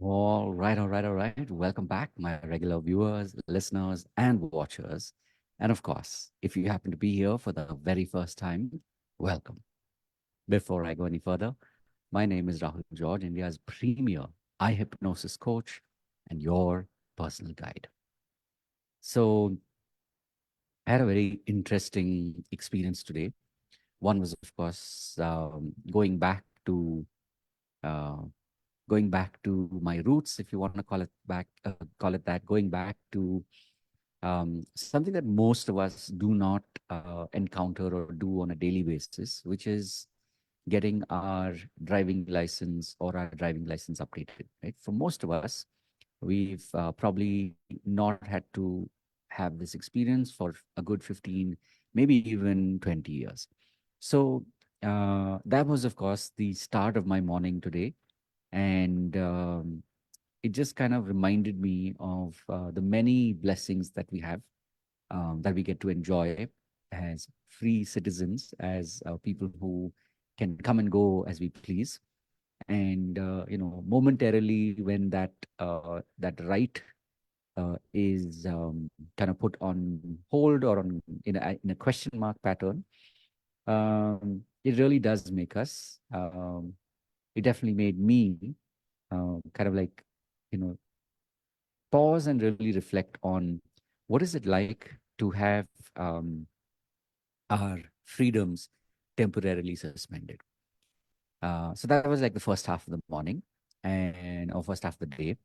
All right. Welcome back, my regular viewers, listeners, and watchers. And of course, if you happen to be here for the very first time, welcome. Before I go any further, my name is Rahul George, India's premier eye hypnosis coach and your personal guide. So, I had a very interesting experience today. One was, of course, uh, going back to my roots, if you want to call it that, going back to something that most of us do not encounter or do on a daily basis, which is getting our driving license or our driving license updated. Right? For most of us, we've probably not had to have this experience for a good 15, maybe even 20 years. So that was, of course, the start of my morning today. And it just kind of reminded me of the many blessings that we have, that we get to enjoy as free citizens, as people who can come and go as we please. And momentarily, when that right is kind of put on hold or on in a question mark pattern, it really does make us. It definitely made me kind of like, you know, pause and really reflect on what is it like to have our freedoms temporarily suspended. So that was like the first half of the morning and or first half of the day.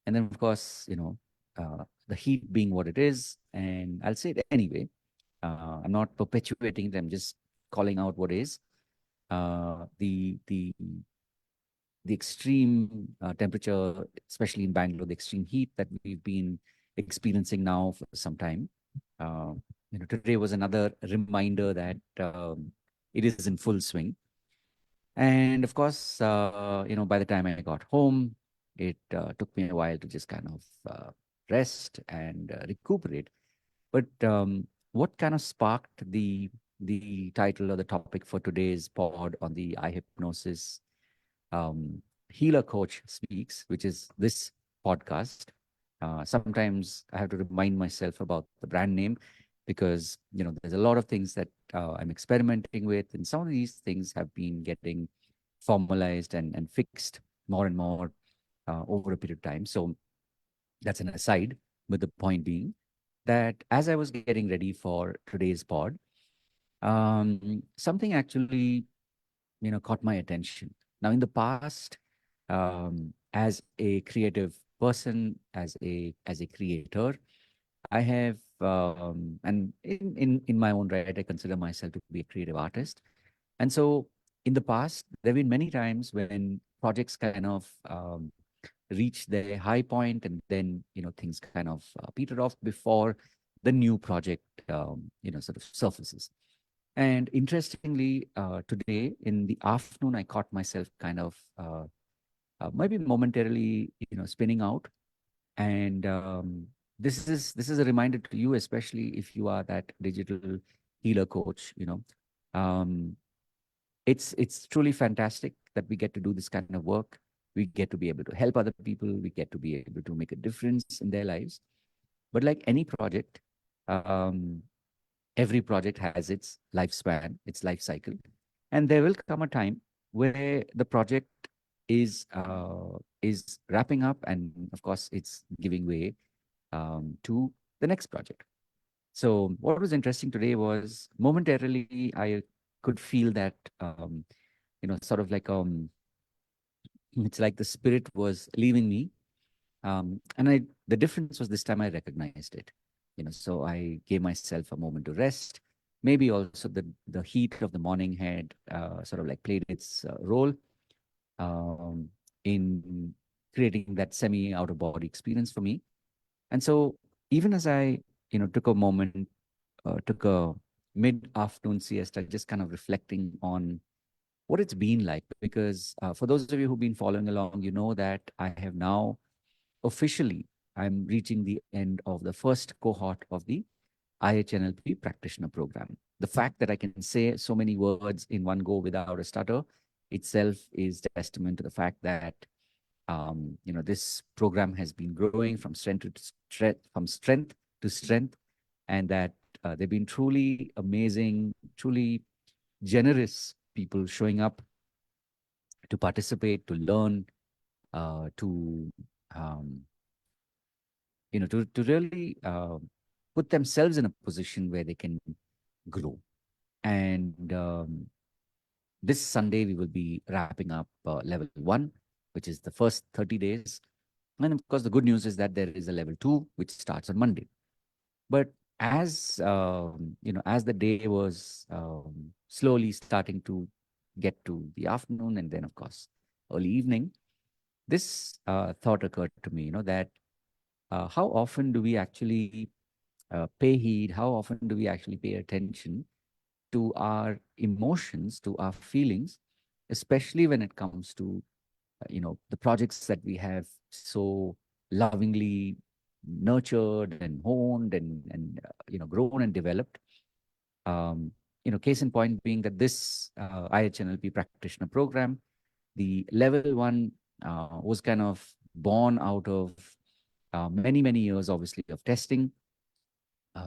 And then, of course, the heat being what it is, and I'll say it anyway. I'm not perpetuating it. I'm just calling out what is. The extreme temperature, especially in Bangalore, the extreme heat that we've been experiencing now for some time. Uh, Today was another reminder that it is in full swing. And of course, by the time I got home, it took me a while to just kind of rest and recuperate. But what kind of sparked the title or the topic for today's pod on the eye hypnosis um, Healer Coach Speaks, which is this podcast. Sometimes I have to remind myself about the brand name because there's a lot of things that I'm experimenting with, and some of these things have been getting formalized and fixed more and more over a period of time. So that's an aside. But the point being that as I was getting ready for today's pod, something actually caught my attention. Now, in the past, as a creative person, as a creator, I have, and in my own right, I consider myself to be a creative artist. And so, in the past, there have been many times when projects kind of reach their high point, and then things kind of peter off before the new project, sort of surfaces. And interestingly, today in the afternoon, I caught myself kind of maybe momentarily, spinning out. And this is a reminder to you, especially if you are that digital healer coach. Um, it's truly fantastic that we get to do this kind of work. We get to be able to help other people. We get to be able to make a difference in their lives. But like any project, um, every project has its lifespan, its life cycle, and there will come a time where the project is wrapping up, and of course, it's giving way to the next project. So, what was interesting today was momentarily I could feel that sort of like it's like the spirit was leaving me, and the difference was this time I recognized it. So I gave myself a moment to rest. Maybe also the heat of the morning had sort of like played its role um, in creating that semi out of body experience for me. And so even as I took a moment, took a mid afternoon siesta, just kind of reflecting on what it's been like. Because for those of you who've been following along, you know that I have now officially, I'm reaching the end of the first cohort of the IHNLP practitioner program. The fact that I can say so many words in one go without a stutter itself is testament to the fact that This program has been growing from strength to strength, and that they've been truly amazing, truly generous people showing up to participate, to learn, to um, to really put themselves in a position where they can grow. And this Sunday we will be wrapping up level one, which is the first 30 days. And of course, the good news is that there is a level two, which starts on Monday. But as the day was slowly starting to get to the afternoon, and then of course early evening, this thought occurred to me. That how often do we actually pay heed? How often do we actually pay attention to our emotions, to our feelings, especially when it comes to the projects that we have so lovingly nurtured and honed and grown and developed. Case in point being that this IHNLP practitioner program, the level one was kind of born out of many years, obviously, of testing.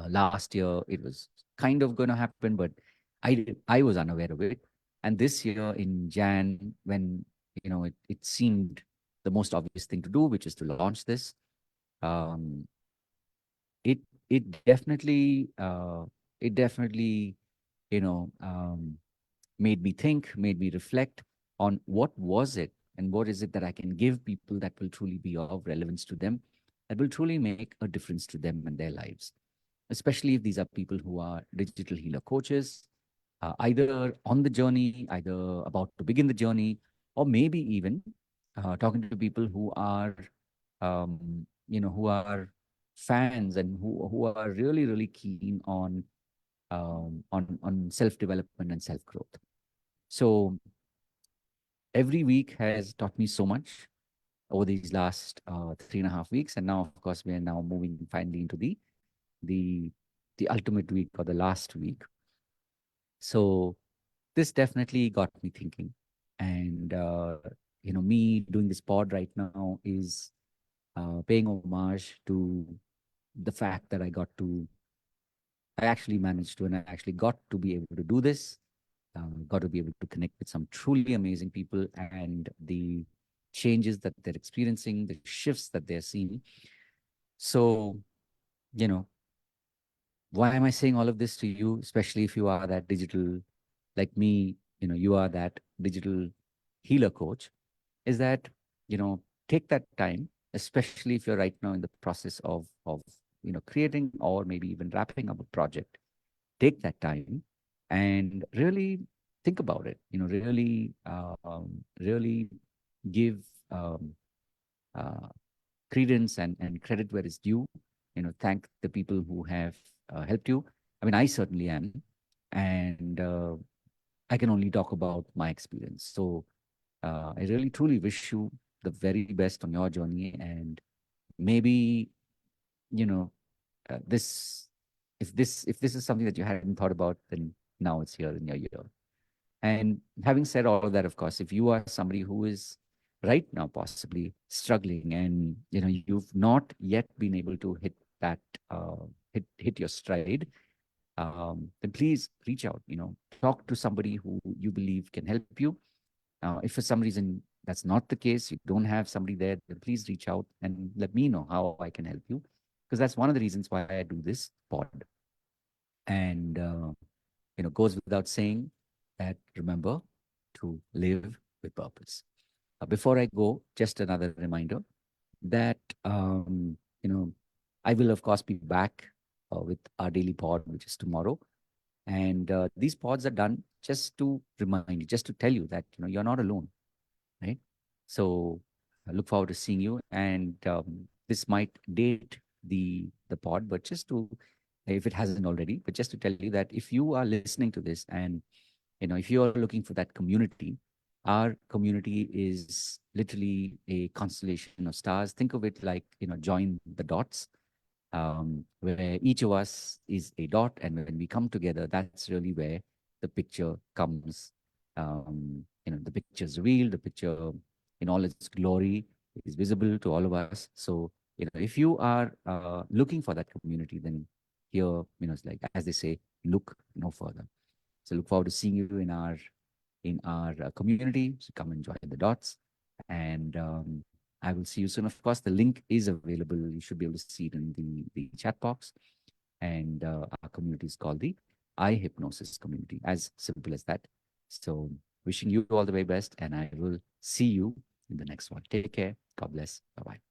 Last year it was kind of going to happen, but I was unaware of it. And this year in Jan, when it seemed the most obvious thing to do, which is to launch this, um, it it definitely you know um, made me think, made me reflect on what was it and what is it that I can give people that will truly be of relevance to them, that will truly make a difference to them and their lives, especially if these are people who are digital healer coaches, either on the journey, either about to begin the journey, or maybe even talking to people who are fans and who are really keen on self development and self growth. So every week has taught me so much over these last 3.5 weeks, and now, of course, we are now moving finally into the the ultimate week or the last week. So this definitely got me thinking, and me doing this pod right now is paying homage to the fact that I actually managed to, and I actually got to be able to do this, got to be able to connect with some truly amazing people, and the changes that they're experiencing, the shifts that they're seeing. So, you know, why am I saying all of this to you, especially if you are that digital, like me, you are that digital healer coach, is that, take that time, especially if you're right now in the process of creating or maybe even wrapping up a project. Take that time and really think about it, really give um, uh, credence and credit where it's due. Thank the people who have helped you. I mean, I certainly am. And I can only talk about my experience. So I really truly wish you the very best on your journey. And maybe, you know, this, if this is something that you hadn't thought about, then now it's here in your ear. And having said all of that, of course, if you are somebody who is right now possibly struggling and you've not yet been able to hit that hit your stride, then please reach out. Talk to somebody who you believe can help you. If for some reason that's not the case, you don't have somebody there, then please reach out and let me know how I can help you, because that's one of the reasons why I do this pod. And goes without saying that remember to live with purpose. Before I go, just another reminder that I will of course be back with our daily pod, which is tomorrow. And these pods are done just to remind you, just to tell you that you're not alone, right? So I look forward to seeing you. And this might date the pod, but just to, if it hasn't already, but just to tell you that if you are listening to this and if you are looking for that community, our community is literally a constellation of stars. Think of it like join the dots, where each of us is a dot, and when we come together, that's really where the picture comes. The picture is revealed, the picture in all its glory, is visible to all of us. So, if you are looking for that community, then here, it's like, as they say, look no further. So look forward to seeing you in our community. So come and join the dots. And I will see you soon. Of course, the link is available. You should be able to see it in the chat box. And our community is called the eye hypnosis community, as simple as that. So wishing you all the very best, and I will see you in the next one. Take care. God bless. Bye bye.